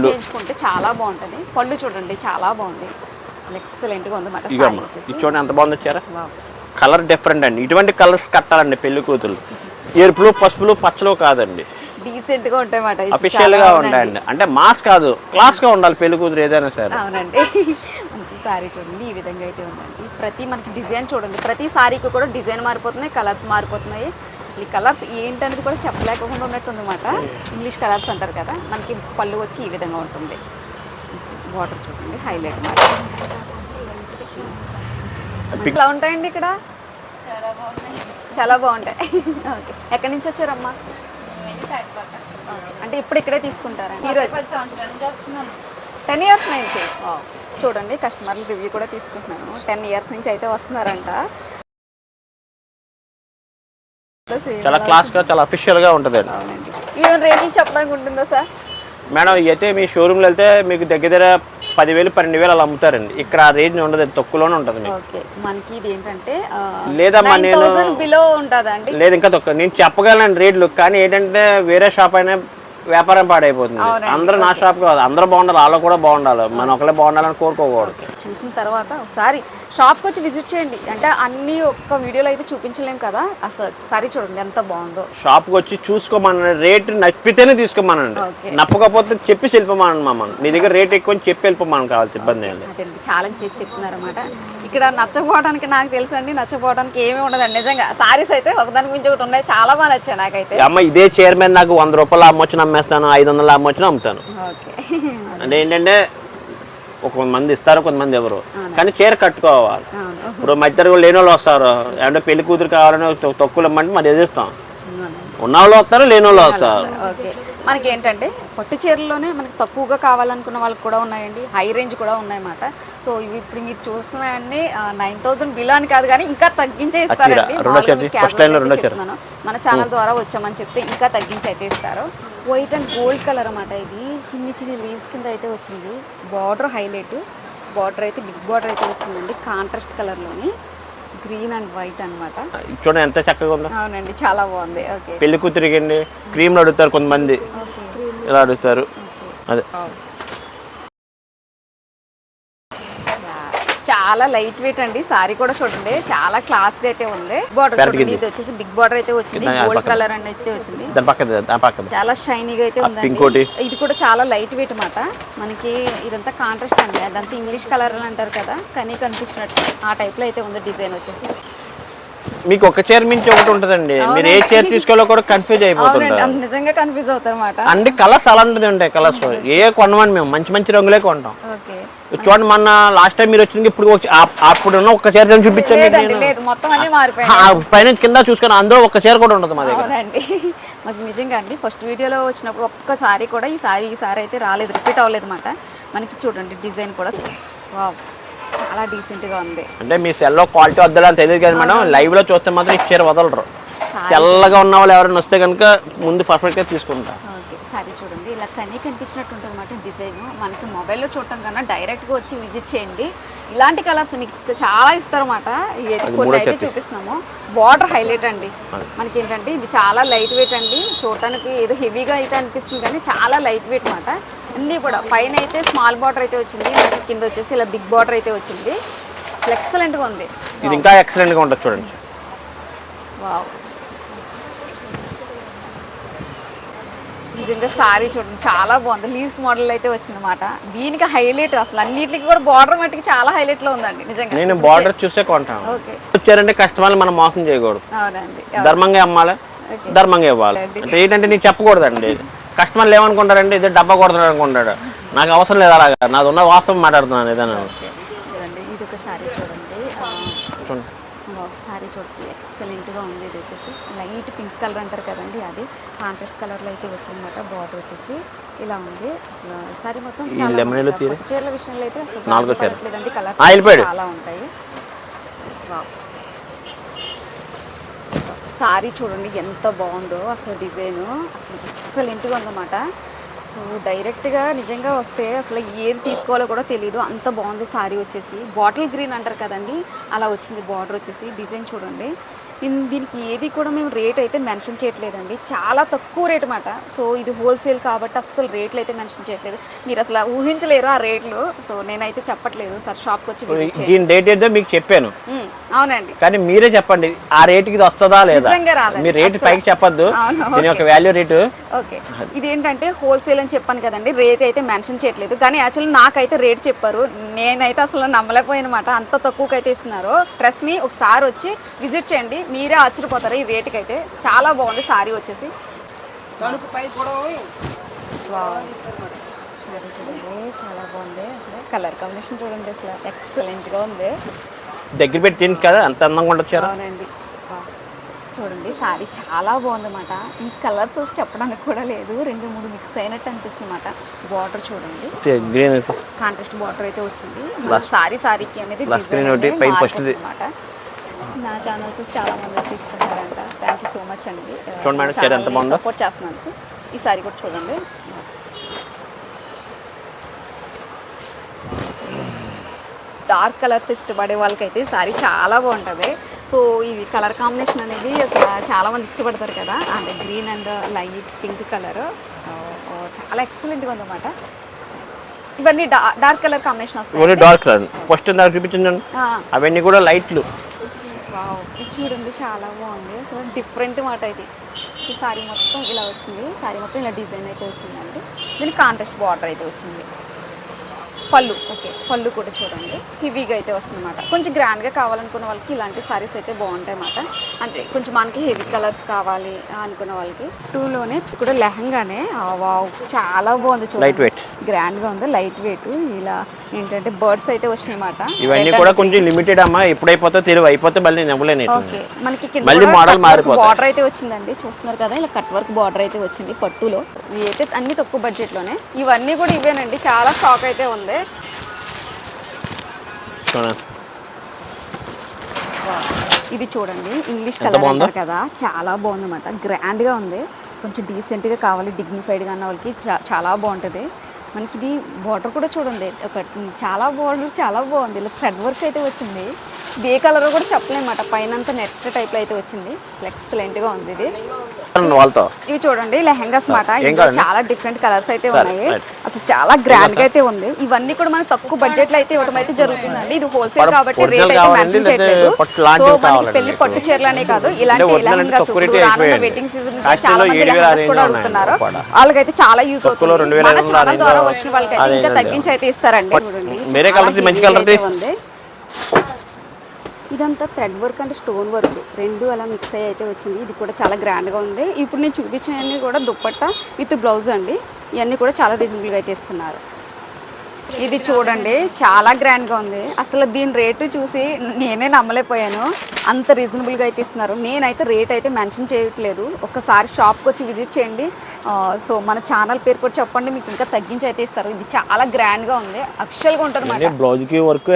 చేయించుకుంటే చాలా బాగుంటుంది. పళ్ళు చూడండి చాలా బాగుంది, అసలు ఎక్సలెంట్గా ఉందన్నమాట. సారీ వచ్చేసి చూడండి ఎంత బాగుంది వచ్చారా. కలర్ డిఫరెంట్ అండి. ఇటువంటి కలర్స్ కట్టాలండి పెళ్లి కూతురు. ఎరుపులు పసుపులు పచ్చలు కాదండి, డీసెంట్ గా ఉంటాయి మాట, అఫీషియల్ గా ఉంటాయండి. అంటే మాస్ కాదు, క్లాస్ గా ఉండాలి పెళ్లి కూతురు ఏదైనా సరే. అవునండి. సారీ చూడండి ఈ విధంగా అయితే ఉందండి. ప్రతి మనకి డిజైన్ చూడండి, ప్రతి సారీకి కూడా డిజైన్ మారిపోతున్నాయి, కలర్స్ మారిపోతున్నాయి. అసలు ఈ కలర్స్ ఏంటనేది కూడా చెప్పలేకుండా ఉన్నట్టు ఉందన్నమాట. ఇంగ్లీష్ కలర్స్ అంటారు కదా. మనకి పళ్ళు వచ్చి ఈ విధంగా ఉంటుంది. బార్డర్ చూడండి హైలైట్ మాట. ఎలా ఉంటాయండి ఇక్కడ? చాలా బాగుంటాయి. ఓకే, ఎక్కడి నుంచి వచ్చారమ్మా? అంటే ఇప్పుడు ఇక్కడే తీసుకుంటారా? 10 ఇయర్స్ నుంచి. చూడండి కస్టమర్ల రివ్యూ కూడా తీసుకుంటున్నాను. 10 ఇయర్స్ నుంచి అయితే వస్తున్నారంట. చాలా క్లాస్ గా చాలా అఫీషియల్ గా ఉంటుంది. అవునండి. ఈవెన్ రేట్లు చెప్పడానికి ఉంటుందా సార్? మేడం అయితే మీ షోరూమ్లో వెళ్తే మీకు దగ్గర 10,000 12,000 అలా అమ్ముతారండి. ఇక్కడ ఆ రేంజ్ ఉండదు, తక్కువలోనే ఉంటుంది మీకు. ఓకే, మనకి ఇది ఏంటంటే లేదమ్మా నేను బిలో ఉంటుందండి. లేదు ఇంకా తక్కువ నేను చెప్పగలను రేట్లు, కానీ ఏంటంటే వేరే షాప్ అయినా వ్యాపారం పాడైపోతుంది. అందరూ నా షాప్ కాదు, అందరూ బాగుండాలి, వాళ్ళు కూడా బాగుండాలి, మనం ఒకళ్ళే బాగుండాలని కోరుకోకూడదు. చూసిన తర్వాత ఒకసారి షాప్కి వచ్చి విజిట్ చేయండి. అంటే అన్ని ఒక్క వీడియోలో అయితే చూపించలేం కదా. అసలు సారీ చూడండి ఎంత బాగుందో. షాప్కి వచ్చి చూసుకోమనండి, రేట్ నచ్చితేనే తీసుకోమనండి, నప్పకపోతే చెప్పి వెళ్ళిపోమనండి. మమ్మల్ని మీ దగ్గర రేట్ ఎక్కువ చెప్పి వెళ్ళిపోమని కావాలి, ఇబ్బంది ఏంటి. అదేంటి ఛాలెంజ్ చేసి చెప్తున్నారన్నమాట. ఇక్కడ నచ్చపోవడానికి నాకు తెలుసు అండి, నచ్చపోవడానికి ఏమీ ఉండదండి. నిజంగా సారీస్ అయితే ఒకదానికి మించి ఒకటి ఉన్నాయి, చాలా బాగా నచ్చాయి నాకైతే. అమ్మ ఇదే చైర్మన్ నాకు 100 రూపాయలు అమ్మొచ్చిన అమ్మేస్తాను, 500 అమ్మొచ్చిన అమ్ముతాను. ఓకే, అంటే ఏంటంటే కొంతమంది ఇస్తారు, కొంతమంది ఎవరు. కానీ చీర కట్టుకోవాలి. అవును. ఇప్పుడు మధ్యలో కూడా లేని వాళ్ళు వస్తారు, అంటే పెళ్లి కూతురు కావాలని తక్కువ ఇమ్మంటే మరి ఎదిస్తాం. ఉన్న వాళ్ళు వస్తారు, లేని వాళ్ళు వస్తారు. ఓకే, మనకి ఏంటంటే పట్టు చీరల్లోనే మనకి తక్కువగా కావాలనుకున్న వాళ్ళకి కూడా ఉన్నాయండి, హై రేంజ్ కూడా ఉన్నాయన్నమాట. సో ఇవి ఇప్పుడు మీరు చూస్తున్నాయన్నీ 9000 బిలో అని కాదు, కానీ ఇంకా తగ్గించే ఇస్తారండి. చెప్తున్నాను, మన ఛానల్ ద్వారా వచ్చామని చెప్తే ఇంకా తగ్గించి అయితే ఇస్తారు. వైట్ అండ్ గోల్డ్ కలర్ అన్నమాట. ఇది చిన్ని చిన్ని లీవ్స్ కింద అయితే వచ్చింది. బార్డర్ హైలైట్, బార్డర్ అయితే బిగ్ బార్డర్ అయితే వచ్చిందండి, కాంట్రాస్ట్ కలర్లోని గ్రీన్ అండ్ వైట్ అన్నమాట. చూడండి ఎంత చక్కగా ఉందో. అవునండి, చాలా బాగుంది. ఓకే, పెళ్లి కూతురికి అండి క్రీమ్లు అడుగుతారు కొంతమంది, ఇలా అడుగుతారు. అదే చాలా లైట్ వెయిట్ అండి. సారీ కూడా చూడండి చాలా క్లాస్ గా అయితే ఉంది. బార్డర్ చూడండి, ఇది వచ్చేసి బిగ్ బార్డర్ అయితే వచ్చింది, గోల్డ్ కలర్ అండ్ అయితే వచ్చింది. చాలా షైనీగా అయితే ఉందండి. ఇది కూడా చాలా లైట్ వెయిట్ అన్నమాట. మనకి ఇదంతా కాంట్రాస్ట్ అండి, అదంతా ఇంగ్లీష్ కలర్ అని అంటారు కదా, కానీ కనిపించినట్టు ఆ టైప్ లో అయితే ఉంది డిజైన్ వచ్చేసి. మీకు ఒక చీర మించి ఒకటి ఉంటుందండి, మీరు ఏ చీర తీసుకోవాలో కూడా కన్ఫ్యూజ్ అయిపోతుంటారు. నిజంగా కన్ఫ్యూజ్ అవుతారు అన్నమాట. అన్ని కలర్స్ అలాంటిది ఉంటాయి. కలర్స్ ఏ కొనమని మేము మంచి మంచి రంగులే కొంటాం. చూడండి, మొన్న లాస్ట్ టైం మీరు వచ్చింది, ఇప్పుడు అప్పుడున్న ఒక చీర చూపించండి, పైన కింద చూసుకొని అందులో ఒక చీర కూడా ఉండదు మా దగ్గర. మాకు నిజంగా అండి ఫస్ట్ వీడియోలో వచ్చినప్పుడు ఒక్కసారి కూడా ఈ సారీ అయితే రాలేదు, రిపీట్ అవ్వలేదు అన్నమాట. మనకి చూడండి డిజైన్ కూడా చాలా డీసెంట్ గా ఉంది. అంటే మీ సెల్లో క్వాలిటీ వద్దలని తెలియదు కానీ మనం లైవ్ లో చూస్తే మాత్రం ఈ చీర వదలరు. తెల్లగా ఉన్న వాళ్ళు ఎవరైనా వస్తే కనుక ముందు పర్ఫెక్ట్ గా తీసుకుంటారు. సారీ చూడండి ఇలా కనిపించినట్టు ఉంటుంది అన్నమాట డిజైన్. మనకి మొబైల్లో చూడటం కన్నా డైరెక్ట్గా వచ్చి విజిట్ చేయండి. ఇలాంటి కలర్స్ మీకు చాలా ఇస్తారన్నమాట. కొన్ని అయితే చూపిస్తున్నాము. బార్డర్ హైలైట్ అండి. మనకి ఏంటంటే ఇది చాలా లైట్ వెయిట్ అండి, చూడటానికి ఏదో హెవీగా అయితే అనిపిస్తుంది కానీ చాలా లైట్ వెయిట్ అన్నమాట. అన్నీ కూడా పైన అయితే స్మాల్ బార్డర్ అయితే వచ్చింది, మనకి కింద వచ్చేసి ఇలా బిగ్ బార్డర్ అయితే వచ్చింది. ఎక్సలెంట్గా ఉంది. ఇది ఇంకా ఎక్సలెంట్గా ఉంటుంది చూడండి. వావ్, నిజంగా సారీ చూడండి చాలా బాగుంది. లీవ్స్ మోడల్ అయితే వచ్చింది అన్నమాట. దీనికి హైలైట్ అసలు అన్నిటికి కూడా బార్డర్ మట్టికి చాలా హైలైట్ లో ఉందండి నిజంగా. నేను బార్డర్ చూసే కొంటాను. వచ్చారంటే కస్టమర్లు మనం మోసం చేయకూడదు. అవునండి, ధర్మంగా అమ్మాలి, ధర్మంగా ఇవ్వాలి. అంటే ఏంటంటే నీకు చెప్పకూడదండి. కస్టమర్లు ఏమనుకుంటారంటే ఇది డబ్బా కొడుతున్నాడు అనుకుంటాడు. నాకు అవసరం లేదు అలాగా, నాది ఉన్న వాస్తవం మాట్లాడుతున్నాను ఏదైనా. చూడండి ఇది ఒక సారీ చూడండి, సారీ చూడండి ఎక్సలెంట్గా ఉంది. ఇది వచ్చేసి లైట్ పింక్ కలర్ అంటారు కదండి, అది కాంట్రాస్ట్ కలర్లో అయితే వచ్చిందన్నమాట. బార్డర్ వచ్చేసి ఇలా ఉంది. అసలు సారీ మొత్తం చీరల విషయంలో అయితే అసలు పడట్లేదండి, కలర్స్ చాలా ఉంటాయి. సారీ చూడండి ఎంత బాగుందో అసలు డిజైన్, అసలు ఎక్సలెంట్గా ఉందన్నమాట. సో డైరెక్ట్గా నిజంగా వస్తే అసలు ఏది తీసుకోవాలో కూడా తెలియదు, అంత బాగుంది సారీ వచ్చేసి. బాటిల్ గ్రీన్ అంటారు కదండి, అలా వచ్చింది బార్డర్ వచ్చేసి. డిజైన్ చూడండి, దీనికి ఏది కూడా మేము రేట్ అయితే మెన్షన్ చేయట్లేదండి, చాలా తక్కువ రేట్ అన్నమాట. సో ఇది హోల్సేల్ కాబట్టి అసలు రేట్లు అయితే మెన్షన్ చేయట్లేదు, మీరు అసలు ఊహించలేరు ఆ రేట్లు. సో నేనైతే చెప్పట్లేదు సార్, షాప్కి వచ్చి దీని రేట్ ఏదో మీకు చెప్పాను. అవునండి, కానీ మీరే చెప్పండి ఆ రేట్ ఇది వస్తుందా లేదా. మీరు రేట్ పైకి చెప్పొద్దు, దీని యొక్క వాల్యూ రేటు. ఓకే, ఇది ఏంటంటే హోల్సేల్ అని చెప్పాను కదండి, రేట్ అయితే మెన్షన్ చేయట్లేదు. కానీ యాక్చువల్లీ నాకైతే రేట్ చెప్పారు, నేనైతే అసలు నమ్మలేకపోయినమాట, అంత తక్కువకి అయితే ఇస్తున్నారు. ట్రస్ట్ మీ, ఒకసారి వచ్చి విజిట్ చేయండి, మీరే ఆశ్చర్యపోతారు. ఈ రేటుకి అయితే చాలా బాగుంది సారీ వచ్చేసి. సారీ చూడండి చాలా బాగుంది, అసలు కలర్ కాంబినేషన్ చూడండి అసలు ఎక్సలెంట్గా ఉంది. దగ్గర పెట్టి తిని కదా అంత అందంగా ఉండొచ్చు. అవునండి, చూడండి సారీ చాలా బాగుందన్నమాట. ఈ కలర్స్ చెప్పడానికి కూడా లేదు, 2-3 మిక్స్ అయినట్టు అనిపిస్తుంది అన్నమాట. బార్డర్ చూడండి గ్రీన్ కాంట్రాస్ట్ బార్డర్ అయితే వచ్చింది. సారీకి అనేది అన్నమాట. నా ఛానల్ చూసి చాలా మంది తీసుకుంటారంట. థ్యాంక్ యూ సో మచ్ అండి, సపోర్ట్ చేస్తున్నాను. ఈ సారీ కూడా చూడండి, డార్క్ కలర్స్ ఇష్టపడే వాళ్ళకైతే సారీ చాలా బాగుంటుంది. సో ఇవి కలర్ కాంబినేషన్ అనేది అసలు చాలామంది ఇష్టపడతారు కదా, అంటే green and light pink colour చాలా ఎక్సలెంట్గా ఉందన్నమాట. ఇవన్నీ డార్క్ కలర్ కాంబినేషన్ వస్తాయి. డార్క్ కలర్ ఫస్ట్ చూపించండి, అవన్నీ కూడా లైట్లు. ఇది చూడండి చాలా బాగుంది, అసలు డిఫరెంట్ మాట. ఇది ఈ సారీ మొత్తం ఇలా వచ్చింది, సారీ మొత్తం ఇలా డిజైన్ అయితే వచ్చిందండి. దీనికి కాంట్రాస్ట్ బార్డర్ అయితే వచ్చింది. పళ్ళు ఓకే, పళ్ళు కూడా చూడండి హెవీగా అయితే వస్తుంది అనమాట. కొంచెం గ్రాండ్గా కావాలనుకున్న వాళ్ళకి ఇలాంటి సారీస్ అయితే బాగుంటాయి అన్నమాట. అంటే కొంచెం మనకి హెవీ కలర్స్ కావాలి అనుకున్న వాళ్ళకి. టూలోనే కూడా లెహంగానే వావ్ చాలా బాగుంది లైట్ చూడండి, వెయిట్ గ్రాండ్గా ఉంది, లైట్ వెయిట్. ఇలా ఏంటంటే బర్డ్స్ అయితే వచ్చినాయి అన్నమాట. ఇవన్నీ కూడా కొంచెం లిమిటెడ్ అమ్మా, ఎప్పుడైపోతే తెలివి అయిపోతే మళ్ళీ నేను ఇవ్వలేను. ఓకే, మనకి కింద మళ్ళీ మోడల్ మారిపోతుంది. బార్డర్ అయితే వచ్చిందండి, చూస్తున్నారు కదా, ఇలా కట్ వర్క్ బార్డర్ అయితే వచ్చింది పట్టులో. ఇవి అయితే అన్ని తక్కువ బడ్జెట్లోనే. ఇవన్నీ కూడా ఇవేనండి, చాలా స్టాక్ అయితే ఉంది. ఇది చూడండి ఇంగ్లీష్ కలర్ అంటారు కదా, చాలా బాగుంది అన్నమాట. గ్రాండ్గా ఉంది, కొంచెం డీసెంట్గా కావాలి, డిగ్నిఫైడ్గా అన్న వాళ్ళకి చాలా బాగుంటుంది. మనకి ఇది బార్డర్ కూడా చూడండి, ఒక చాలా బార్డర్ చాలా బాగుంది. ఇలా థ్రెడ్ వర్క్ అయితే వచ్చింది. ఇది ఏ కలర్ కూడా చెప్పలేమాట, పైన అంతా నెట్ టైప్లో అయితే వచ్చింది. ఎక్సలెంట్గా ఉంది ఇది. వాళ్ళతో ఇవి చూడండి లెహంగాస్ మాట, చాలా డిఫరెంట్ కలర్స్ అయితే ఉన్నాయి. అసలు చాలా గ్రాండ్ గా అయితే ఉంది. ఇవన్నీ కూడా మనకి తక్కువ బడ్జెట్ లో అయితే ఇవ్వడం అయితే జరుగుతుందండి. ఇది హోల్సేల్ కాబట్టి రేట్ అయితే మెన్షన్ చేయట్లేదు. సో మనకి పెళ్లి పట్టు చీరలనే కాదు, ఇలాంటి లెహంగాస్ రానున్న వెడ్డింగ్ సీజన్ చాలా మంది లెహంగాస్ కూడా అడుగుతున్నారు. వాళ్ళకైతే చాలా యూజ్ అవుతుంది. మన ఛానల్ ద్వారా వచ్చిన వాళ్ళకైతే ఇంకా తగ్గించి అయితే ఇస్తారండి. చూడండి ఉంది. ఇదంతా థ్రెడ్ వర్క్ అంటే స్టోన్ వర్క్ రెండు అలా మిక్స్ అయ్యి అయితే వచ్చింది. ఇది కూడా చాలా గ్రాండ్గా ఉంది. ఇప్పుడు నేను చూపించినవన్నీ కూడా దుప్పట్టా విత్ బ్లౌజ్ అండి. ఇవన్నీ కూడా చాలా రీజనబుల్గా అయితే ఇస్తున్నారు. ఇది చూడండి చాలా గ్రాండ్గా ఉంది. అసలు దీని రేటు చూసి నేనే నమ్మలేకపోయాను, అంత రీజనబుల్గా అయితే ఇస్తున్నారు. నేనైతే రేట్ అయితే మెన్షన్ చేయట్లేదు, ఒక్కసారి షాప్కి వచ్చి విజిట్ చేయండి. సో మన ఛానల్ పేరు కూడా చెప్పండి, మీకు ఇంకా తగ్గించి అయితే ఇస్తారు. ఇది చాలా గ్రాండ్గా ఉంది, అఫిషియల్గా ఉంటుంది అన్నమాట. బ్లౌజ్కి వర్క్,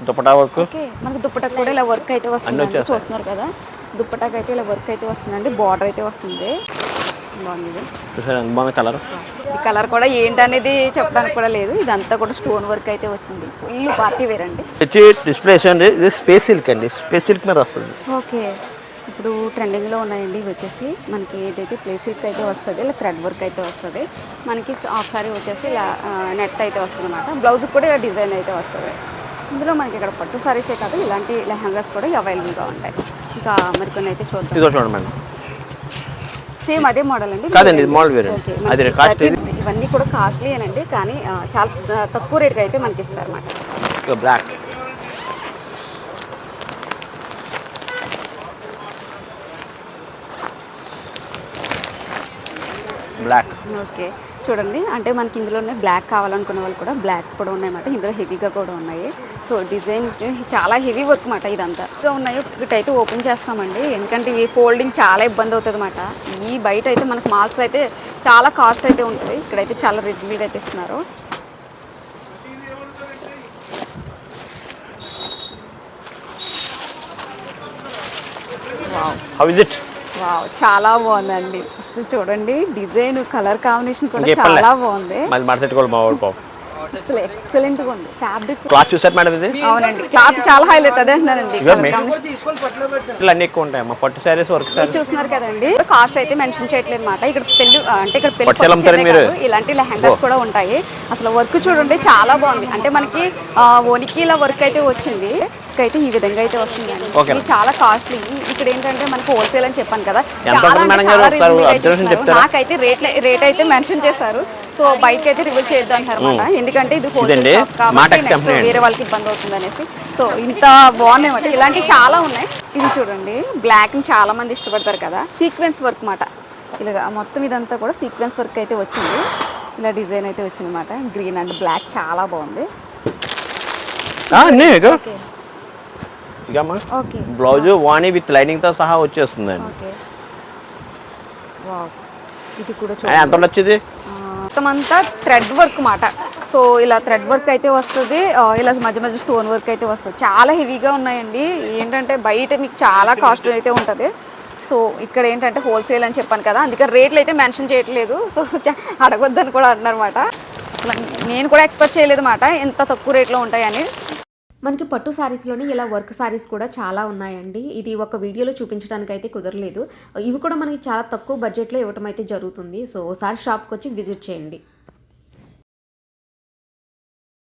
దుపట్టా వర్క్. ఓకే, మనకి దుప్పటాకి కూడా ఇలా వర్క్ అయితే వస్తుందండి, చూస్తున్నారు కదా. దుప్పటాకి అయితే ఇలా వర్క్ అయితే వస్తుందండి, బార్డర్ అయితే వస్తుంది. బాగుంది కలర్. ఈ కలర్ కూడా ఏంటనేది చెప్పడానికి కూడా లేదు. ఇదంతా కూడా స్టోన్ వర్క్ అయితే వచ్చింది, ఫుల్ పార్టీ వేర్ అండి. డిస్ప్లే అండి, ఇది స్పేస్ సిల్క్ అండి, స్పేస్ సిల్క్ మీద వస్తుంది. ఓకే, ఇప్పుడు ట్రెండింగ్లో ఉన్నాయండి ఇవి వచ్చేసి. మనకి ఏదైతే ప్లే సిల్క్ అయితే వస్తుంది, ఇలా థ్రెడ్ వర్క్ అయితే వస్తుంది. మనకి హాఫ్ సారీ వచ్చేసి ఇలా నెట్ అయితే వస్తుంది అన్నమాట. బ్లౌజ్కి కూడా ఇలా డిజైన్ అయితే వస్తుంది. ఇందులో మనకి ఇక్కడ పట్టు సారీసే కాదు, ఇలాంటి లెహంగాస్ కూడా అవైలబుల్గా ఉంటాయి. ఇంకా మరికొన్ని అయితే చూద్దాం. చూడండి మేడం, సేమ్ అదే మోడల్ అండి. కాదండి ఇది మోడల్ వేరే. అది కాస్ట్ ఇవన్నీ కూడా కాస్ట్లీ అనండి, కానీ చాలా తక్కువ రేట్గా అయితే మనకి ఇస్తారు అన్నమాట. Black black. ఓకే, చూడండి అంటే మనకి ఇందులోనే బ్లాక్ కావాలనుకున్న వాళ్ళు కూడా బ్లాక్ కూడా ఉన్నాయన్నమాట. ఇందులో హెవీగా కూడా ఉన్నాయి. సో డిజైన్స్ చాలా హెవీ వర్క్ అన్నమాట. ఇదంతా ఉన్నాయి. ఇటైతే ఓపెన్ చేస్తామండి, ఎందుకంటే ఈ ఫోల్డింగ్ చాలా ఇబ్బంది అవుతుంది అన్నమాట. ఈ బయట అయితే మనకు మాల్స్లో అయితే చాలా కాస్ట్ అయితే ఉంటుంది, ఇక్కడైతే చాలా రీజనబుల్గా అయితే ఇస్తున్నారు. How is it? వావ్, చాలా బాగుందండి. అసలు చూడండి డిజైన్, కలర్ కాంబినేషన్ కూడా చాలా బాగుంది. అసలు ఎక్సలెంట్ గా ఉంది. ఫ్యాబ్రిక్ క్లాత్ చూసారు మేడం ఇది? అవునండి, క్లాత్ చాలా హైలైట్ అదే అంటున్నానండి. అన్ని ఎక్కువ ఉంటాయి అమ్మా, పట్టు సారీస్ వర్క్ సారీస్ చూస్తున్నారు కదండి. కాస్ట్ అయితే మెన్షన్ చేయట్లేదు అన్నమాట. ఇక్కడ పెళ్లి అంటే ఇక్కడ పెళ్లి ఇలాంటి లెహంగాస్ కూడా ఉంటాయి. అసలు వర్క్ చూడండి చాలా బాగుంది. అంటే మనకి ఓనికిలా వర్క్ అయితే వచ్చింది, అయితే ఈ విధంగా అయితే వస్తుందండి. ఇది చాలా కాస్ట్లీ. ఇక్కడ ఏంటంటే మనకు హోల్సేల్ అని చెప్పాను కదా, నాకైతే రేట్ అయితే మెన్షన్ చేశారు. సో బయటకి అయితే రివీల్ చేయొద్దు అంటారు అన్నమాట, ఎందుకంటే ఇది హోల్సేల్ కాబట్టి వేరే వాళ్ళకి ఇబ్బంది అవుతుంది అనేసి. సో ఇంత బాగున్నాయి అన్నమాట. ఇలాంటివి చాలా ఉన్నాయి. ఇది చూడండి బ్లాక్ ని చాలా మంది ఇష్టపడతారు కదా, సీక్వెన్స్ వర్క్ మాట. ఇలా మొత్తం ఇదంతా కూడా సీక్వెన్స్ వర్క్ అయితే వచ్చింది. ఇలా డిజైన్ అయితే వచ్చింది అన్నమాట. గ్రీన్ అండ్ బ్లాక్ చాలా బాగుంది. బ్లౌజ్ వాణి విత్ లైనింగ్ తో సహా వచ్చేస్తుందండి. ఇది కూడా ఎంత వచ్చింది? మొత్తం అంతా థ్రెడ్ వర్క్ మాట. సో ఇలా థ్రెడ్ వర్క్ అయితే వస్తుంది, ఇలా మధ్య మధ్య స్టోన్ వర్క్ అయితే వస్తుంది. చాలా హెవీగా ఉన్నాయండి. ఏంటంటే బయట మీకు చాలా కాస్ట్ అయితే ఉంటుంది. సో ఇక్కడ ఏంటంటే హోల్సేల్ అని చెప్పాను కదా, అందుకే రేట్లు అయితే మెన్షన్ చేయట్లేదు. సో అడగొద్దని కూడా అంటున్నారన్నమాట. అసలు నేను కూడా ఎక్స్పెక్ట్ చేయలేదు అన్నమాట ఎంత తక్కువ రేట్లో ఉంటాయని. మనకి పట్టు శారీస్లోని ఇలా వర్క్ శారీస్ కూడా చాలా ఉన్నాయండి. ఇది ఒక వీడియోలో చూపించడానికి అయితే కుదరలేదు. ఇవి కూడా మనకి చాలా తక్కువ బడ్జెట్లో ఇవ్వటం అయితే జరుగుతుంది. సో ఒకసారి షాప్కి వచ్చి విజిట్ చేయండి.